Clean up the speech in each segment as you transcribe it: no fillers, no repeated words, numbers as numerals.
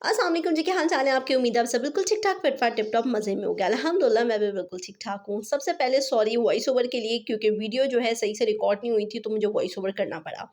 अस्सलाम वालेकुम जी, क्या हाल चाल है आपकी? उम्मीद है आप सब बिल्कुल ठीक-ठाक, फिट-फाट, टिप-टॉप, मज़े में होंगे। अल्हम्दुलिल्लाह मैं भी बिल्कुल ठीक-ठाक हूँ। सबसे पहले सॉरी वॉइस ओवर के लिए, क्योंकि वीडियो जो है सही से रिकॉर्ड नहीं हुई थी, तो मुझे वॉइस ओवर करना पड़ा।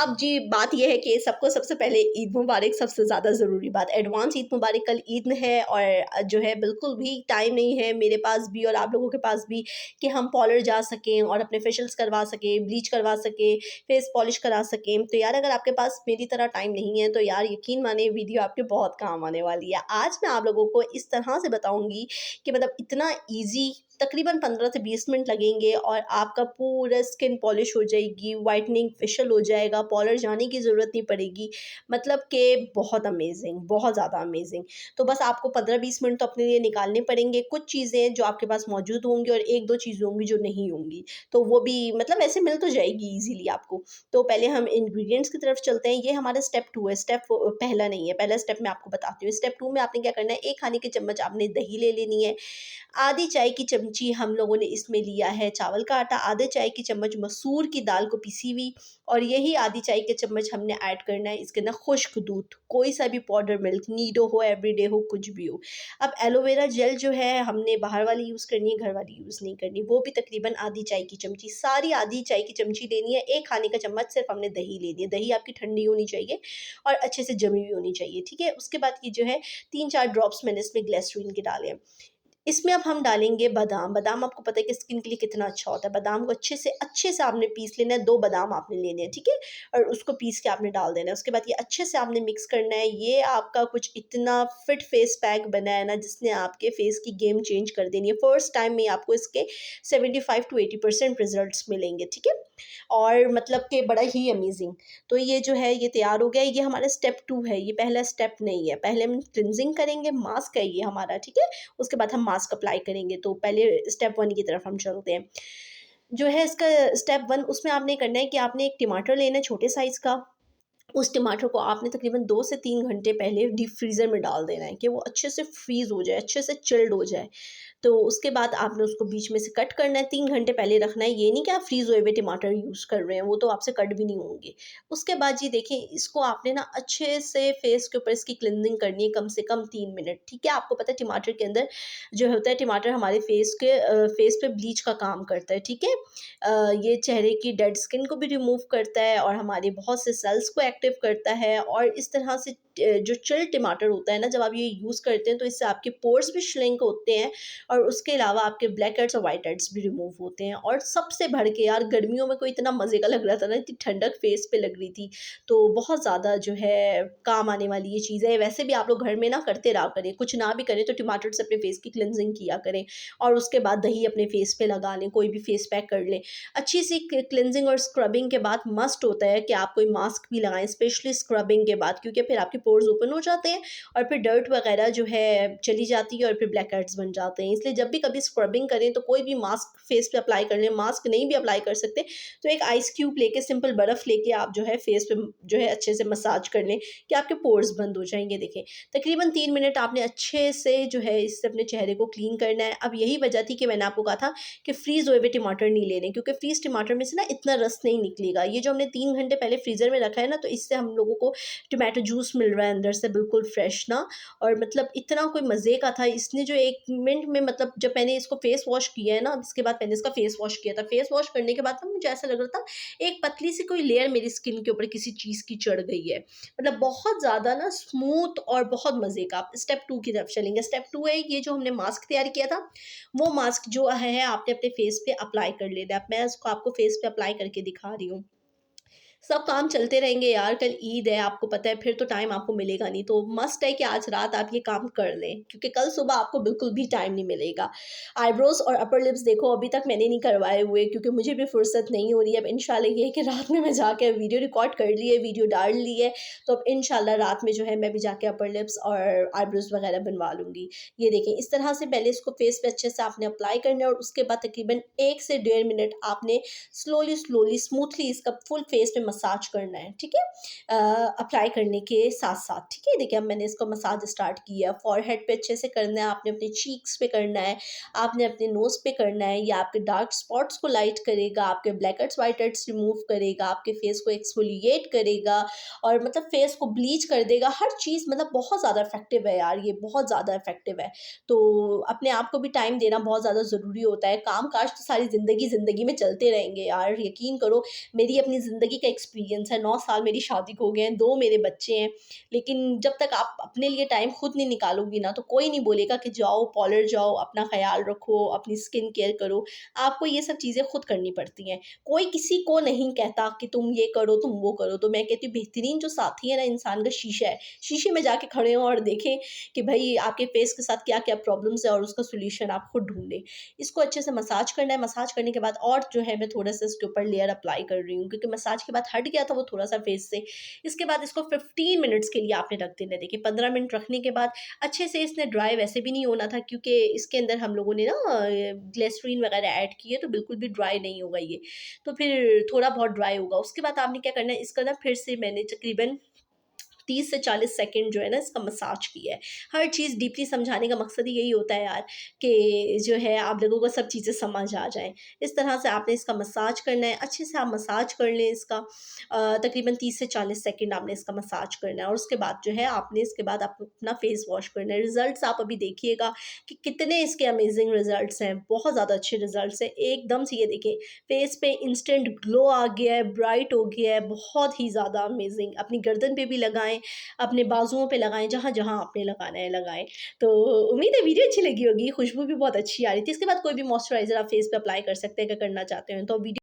अब जी बात ये है कि सबको सबसे पहले ईद मुबारक, सबसे ज़्यादा ज़रूरी बात, एडवांस ईद मुबारक। कल ईद है और जो है बिल्कुल भी टाइम नहीं है मेरे पास भी और आप लोगों के पास भी कि हम पार्लर जा सकें और अपने फेशियल्स करवा सकें, ब्लीच करवा सकें, फेस पॉलिश करा सकें। तो यार अगर आपके पास मेरी तरह टाइम नहीं है तो यार यकीन मानिए वीडियो आपके बहुत काम आने वाली है। आज मैं आप लोगों को इस तरह से बताऊँगी कि मतलब इतना ईज़ी, तकरीबन 15 से 20 मिनट लगेंगे और आपका पूरा स्किन पॉलिश हो जाएगी, व्हाइटनिंग फेशियल हो जाएगा, पार्लर जाने की ज़रूरत नहीं पड़ेगी। मतलब कि बहुत अमेज़िंग, बहुत ज़्यादा अमेज़िंग। तो बस आपको 15-20 मिनट तो अपने लिए निकालने पड़ेंगे। कुछ चीज़ें जो आपके पास मौजूद होंगी और 1-2 चीज़ें होंगी जो नहीं होंगी। तो वो भी मतलब ऐसे मिल तो जाएगी ईज़िली आपको। तो पहले हम इंग्रीडिएंट्स की तरफ चलते हैं। ये हमारा स्टेप 2 है, स्टेप पहला नहीं है। पहला स्टेप मैं आपको बताती हूँ। स्टेप 2 में आपने क्या करना है, 1 खाने के चम्मच आपने दही ले लेनी है। आधी चाय की चमची हम लोगों ने इसमें लिया है चावल का आटा, आधे चाय की चम्मच मसूर की दाल को पिसी हुई और यही आधी चाय के चम्मच हमने ऐड करना है इसके अंदर खुश्क दूध, कोई सा भी पाउडर मिल्क, नीडो हो, एवरीडे हो, कुछ भी हो। अब एलोवेरा जेल जो है हमने बाहर वाली यूज़ करनी है, घर वाली यूज़ नहीं करनी। वो भी तकरीबन आधी चाय की चमची, सारी आधी चाय की चमची लेनी है। 1 खाने का चम्मच सिर्फ हमने दही लेनी है। दही आपकी ठंडी होनी चाहिए और अच्छे से जमी हुई होनी चाहिए, ठीक है? उसके बाद ये जो है 3-4 ड्रॉप्स मैंने इसमें ग्लिसरीन के डाले हैं। इसमें अब हम डालेंगे बादाम। बादाम आपको पता है कि स्किन के लिए कितना अच्छा होता है। बादाम को अच्छे से आपने पीस लेना है, 2 बादाम आपने लेने हैं, ठीक है? और उसको पीस के आपने डाल देना है। उसके बाद ये अच्छे से आपने मिक्स करना है। ये आपका कुछ इतना फिट फेस पैक बना है ना, जिसने आपके फेस की गेम चेंज कर देनी है। फर्स्ट टाइम में आपको इसके 75 टू 80% रिज़ल्ट्स मिलेंगे, ठीक है? और मतलब कि बड़ा ही अमेज़िंग। तो ये जो है ये तैयार हो गया। ये हमारा स्टेप 2 है, ये पहला स्टेप नहीं है। पहले हम क्लींजिंग करेंगे, मास्क है ये हमारा, ठीक है? उसके बाद हम मास्क अप्लाई करेंगे। तो पहले स्टेप 1 की तरफ हम चलते हैं। जो है इसका स्टेप 1, उसमें आपने करना है कि आपने एक टमाटर लेना है छोटे साइज़ का। उस टमाटर को आपने तकरीबन 2 से 3 घंटे पहले डीप फ्रीज़र में डाल देना है कि वो अच्छे से फ्रीज़ हो जाए, अच्छे से चिल्ड हो जाए। तो उसके बाद आपने उसको बीच में से कट करना है, 3 घंटे पहले रखना है। ये नहीं कि आप फ्रीज़ हुए हुए टमाटर यूज़ कर रहे हैं, वो तो आपसे कट भी नहीं होंगे। उसके बाद जी देखिए, इसको आपने ना अच्छे से फेस के ऊपर इसकी क्लींजिंग करनी है कम से कम 3 मिनट, ठीक है? आपको पता है टमाटर के अंदर जो होता है, टमाटर हमारे फेस पे ब्लीच का काम करता है, ठीक है? ये चेहरे की डेड स्किन को भी रिमूव करता है और हमारे बहुत से सेल्स को एक्टिव करता है और इस तरह से जो चिल्ड टमाटर होता है ना, जब आप ये यूज़ करते हैं तो इससे आपके पोर्स भी श्रिंक होते हैं और उसके अलावा आपके ब्लैक हेड्स और व्हाइट हेड्स भी रिमूव होते हैं। और सबसे बढ़ के यार, गर्मियों में कोई इतना मज़े का लग रहा था ना, इतनी ठंडक फेस पे लग रही थी, तो बहुत ज़्यादा जो है काम आने वाली ये चीज़ है। वैसे भी आप लोग घर में ना करते रहा करें, कुछ ना भी करें तो टमाटर से अपने फेस की क्लिनजिंग किया करें और उसके बाद दही अपने फेस पे लगा लें, कोई भी फेस पैक कर लें। अच्छी सी क्लिनजिंग और स्क्रबिंग के बाद मस्ट होता है कि आप कोई मास्क भी लगाएँ, स्पेशली स्क्रबिंग के बाद, क्योंकि फिर आपके पोर्स ओपन हो जाते हैं और फिर डर्ट वगैरह जो है चली जाती है और फिर ब्लैक हेड्स बन जाते हैं। इसलिए जब भी कभी स्क्रबिंग करें तो कोई भी मास्क फेस पे अप्लाई कर लें। मास्क नहीं भी अप्लाई कर सकते तो एक आइस क्यूब लेके, सिंपल बर्फ़ लेके आप जो है फेस पे जो है अच्छे से मसाज कर लें कि आपके पोर्स बंद हो जाएँगे। देखें, तकरीबन 3 मिनट आपने अच्छे से जो है इससे अपने चेहरे को क्लीन करना है। अब यही वजह थी कि मैंने आपको कहा था कि फ्रीज़ हुए हुए टमाटर नहीं लेने, क्योंकि फ्रीज़ टमाटर में से ना इतना रस नहीं निकलेगा। ये जो हमने 3 घंटे पहले फ्रीज़र में रखा है ना, तो इससे हम लोगों को टोमेटो जूस मिल रहा है अंदर से बिल्कुल फ्रेश ना, और मतलब इतना कोई मज़े का था। इसने जो 1 मिनट में, मतलब जब मैंने इसको फेस वॉश किया है ना, इसके बाद मैंने इसका फेस वॉश किया था। फेस वॉश करने के बाद ना मुझे ऐसा लग रहा था एक पतली सी कोई लेयर मेरी स्किन के ऊपर किसी चीज़ की चढ़ गई है। मतलब बहुत ज़्यादा ना स्मूथ और बहुत मज़े का। अब स्टेप 2 की तरफ चलेंगे। स्टेप 2 है ये जो हमने मास्क तैयार किया था, वो मास्क जो है आपने अपने फेस पे अप्लाई कर लेना है। अब मैं इसको आपको फेस पे अप्लाई करके दिखा रही हूँ। सब काम चलते रहेंगे यार, कल ईद है आपको पता है, फिर तो टाइम आपको मिलेगा नहीं, तो मस्ट है कि आज रात आप ये काम कर लें, क्योंकि कल सुबह आपको बिल्कुल भी टाइम नहीं मिलेगा। आईब्रोज़ और अपर लिप्स देखो अभी तक मैंने नहीं करवाए हुए, क्योंकि मुझे भी फुर्सत नहीं हो रही है। अब इंशाल्लाह ये है कि रात में मैं जाके वीडियो रिकॉर्ड कर ली है, वीडियो डाल ली है, तो अब इंशाल्लाह रात में जो है मैं भी जाके अपर लिप्स और आईब्रोज़ वगैरह बनवा लूँगी। ये देखें, इस तरह से पहले इसको फेस पे अच्छे से आपने अप्लाई करना है और उसके बाद तकरीबन 1 से डेढ़ मिनट आपने स्लोली स्मूथली इसका फुल फेस पे मसाज करना है, ठीक है? अप्लाई करने के साथ-साथ, ठीक है? देखिए अब मैंने इसको मसाज स्टार्ट किया, फॉरहेड पे अच्छे से करना है, आपने अपने चीक्स पे करना है, आपने अपने नोज़ पे करना है, ये आपके डार्क स्पॉट्स को लाइट करेगा, आपके black heads, white heads remove करेगा, आपके फेस को एक्सफोलिएट करेगा और मतलब फेस को ब्लीच कर देगा, हर चीज़ मतलब बहुत ज़्यादा इफ़ेक्टिव है यार, ये बहुत ज़्यादा इफ़ेक्टिव है। तो अपने आप को भी टाइम देना बहुत ज़्यादा ज़रूरी होता है, काम-काज तो सारी ज़िंदगी में चलते रहेंगे यार, यकीन करो मेरी अपनी ज़िंदगी का एक्सपीरियंस है, 9 साल मेरी शादी को हो गए हैं, 2 मेरे बच्चे हैं, लेकिन जब तक आप अपने लिए टाइम खुद नहीं निकालोगी ना, तो कोई नहीं बोलेगा कि जाओ पार्लर जाओ, अपना ख़्याल रखो, अपनी स्किन केयर करो, आपको ये सब चीज़ें खुद करनी पड़ती हैं। कोई किसी को नहीं कहता कि तुम ये करो, तुम वो करो, तो मैं कहती हूँ बेहतरीन जो साथी है ना इंसान का शीशा है, शीशे में जाके खड़े हों और देखें कि भई आपके फेस के साथ क्या-क्या प्रॉब्लम्स है और उसका सॉल्यूशन आप खुद ढूँढें। इसको अच्छे से मसाज करना है, मसाज करने के बाद और जो है मैं थोड़ा-सा इसके ऊपर लेयर अप्लाई कर रही हूँ क्योंकि मसाज के बाद हट गया था वो थोड़ा-सा फेस से। इसके बाद इसको 15 मिनट्स के लिए आपने रख देना है। देखिए 15 मिनट रखने के बाद अच्छे से इसने ड्राई वैसे भी नहीं होना था क्योंकि इसके अंदर हम लोगों ने ना ग्लिसरीन वगैरह ऐड की है तो बिल्कुल भी ड्राई नहीं होगा ये। तो फिर थोड़ा बहुत ड्राई होगा। उसके बाद आपने क्या करना है इसका ना फिर से मैंने तकरीबन 30 से 40 सेकंड जो है ना इसका मसाज किया है। हर चीज़ डीपली समझाने का मकसद ही यही होता है यार कि जो है आप लोगों को सब चीज़ें समझ आ जाएँ। इस तरह से आपने इसका मसाज करना है, अच्छे से आप मसाज कर लें इसका तकरीबन 30 से 40 सेकंड आपने इसका मसाज करना है और उसके बाद जो है आपने इसके बाद आप अपना फेस वॉश करना है। रिज़ल्ट्स आप अभी देखिएगा कि कितने इसके अमेज़िंग रिज़ल्ट्स हैं, बहुत ज़्यादा अच्छे रिज़ल्ट्स हैं। एकदम से ये देखिए फेस पे इंस्टेंट ग्लो आ गया है, ब्राइट हो गया है, बहुत ही ज़्यादा अमेज़िंग। अपनी गर्दन पे भी लगाएँ, अपने बाजुओं पे लगाएँ, जहाँ-जहाँ आपने लगाना है लगाएँ। तो उम्मीद है वीडियो अच्छी लगी होगी, खुशबू भी बहुत अच्छी आ रही थी। इसके बाद कोई भी मॉइस्चराइज़र आप फेस पे अप्लाई कर सकते हैं अगर करना चाहते हैं तो वीडियो